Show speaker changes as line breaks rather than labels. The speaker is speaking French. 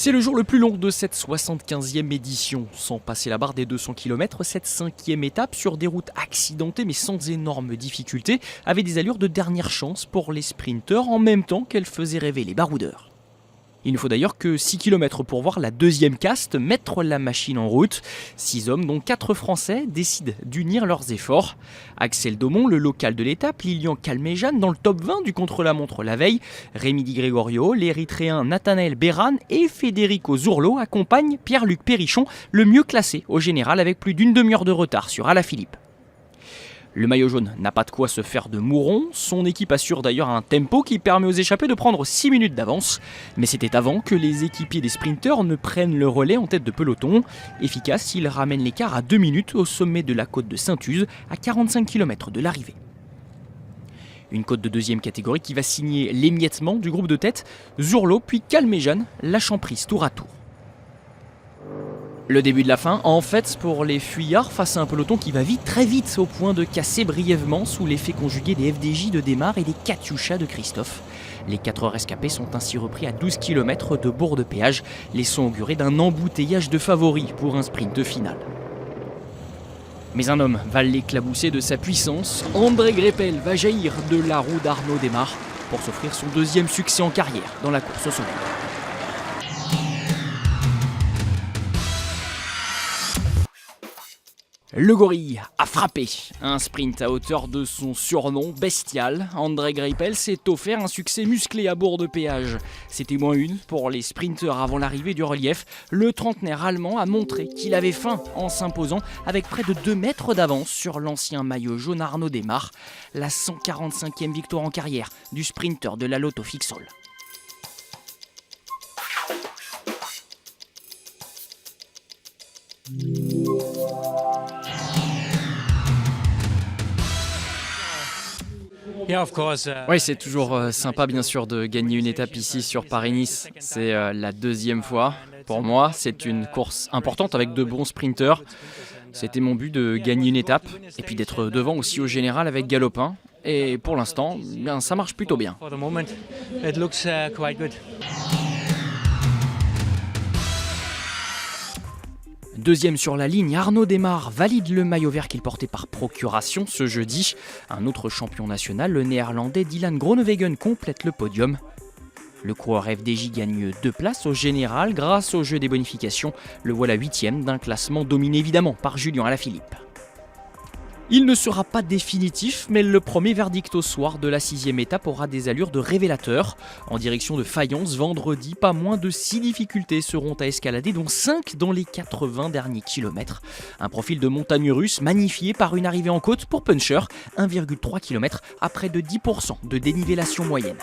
C'est le jour le plus long de cette 75e édition. Sans passer la barre des 200 km, cette 5e étape sur des routes accidentées mais sans énormes difficultés avait des allures de dernière chance pour les sprinteurs en même temps qu'elle faisait rêver les baroudeurs. Il ne faut d'ailleurs que 6 km pour voir la deuxième caste mettre la machine en route. 6 hommes, dont 4 Français, décident d'unir leurs efforts. Axel Daumont, le local de l'étape, Lilian Calmejean dans le top 20 du contre-la-montre la veille. Rémi Di Gregorio, l'Érythréen Nathanaël Beran et Federico Zurlo accompagnent Pierre-Luc Périchon, le mieux classé au général avec plus d'une demi-heure de retard sur Alaphilippe. Le maillot jaune n'a pas de quoi se faire de mouron, son équipe assure d'ailleurs un tempo qui permet aux échappés de prendre 6 minutes d'avance. Mais c'était avant que les équipiers des sprinteurs ne prennent le relais en tête de peloton. Efficace, ils ramènent l'écart à 2 minutes au sommet de la côte de Saint-Uze, à 45 km de l'arrivée. Une côte de deuxième catégorie qui va signer l'émiettement du groupe de tête, Zurlo puis Calmejean, lâchant prise tour à tour. Le début de la fin, en fait, pour les fuyards face à un peloton qui va vite, très vite, au point de casser brièvement sous l'effet conjugué des FDJ de Desmar et des Katyusha de Christophe. Les 4 rescapés sont ainsi repris à 12 km de bourg de péage, laissant augurer d'un embouteillage de favoris pour un sprint final. Mais un homme va l'éclabousser de sa puissance. André Greipel va jaillir de la roue d'Arnaud Desmar pour s'offrir son deuxième succès en carrière dans la course au sommet. Le gorille a frappé. Un sprint à hauteur de son surnom bestial. André Greipel s'est offert un succès musclé à bourg de péage. C'était -1 pour les sprinteurs avant l'arrivée du relief. Le trentenaire allemand a montré qu'il avait faim en s'imposant avec près de 2 mètres d'avance sur l'ancien maillot jaune Arnaud Desmar. La 145e victoire en carrière du sprinter de la Lotto Fixol.
Oui, c'est toujours sympa bien sûr de gagner une étape ici sur Paris-Nice. C'est la deuxième fois. Pour moi, c'est une course importante avec de bons sprinteurs. C'était mon but de gagner une étape et puis d'être devant aussi au général avec Galopin. Et pour l'instant, ça marche plutôt bien. Deuxième sur la ligne, Arnaud Desmar valide le maillot vert qu'il portait par procuration ce jeudi. Un autre champion national, le néerlandais Dylan Groenewegen, complète le podium. Le coureur FDJ gagne 2 places au général grâce au jeu des bonifications. Le voilà 8e d'un classement dominé évidemment par Julien Alaphilippe. Il ne sera pas définitif, mais le premier verdict au soir de la 6e étape aura des allures de révélateur. En direction de Fayence, vendredi, pas moins de 6 difficultés seront à escalader, dont 5 dans les 80 derniers kilomètres. Un profil de montagne russe magnifié par une arrivée en côte pour Puncher, 1,3 km à près de 10% de dénivellation moyenne.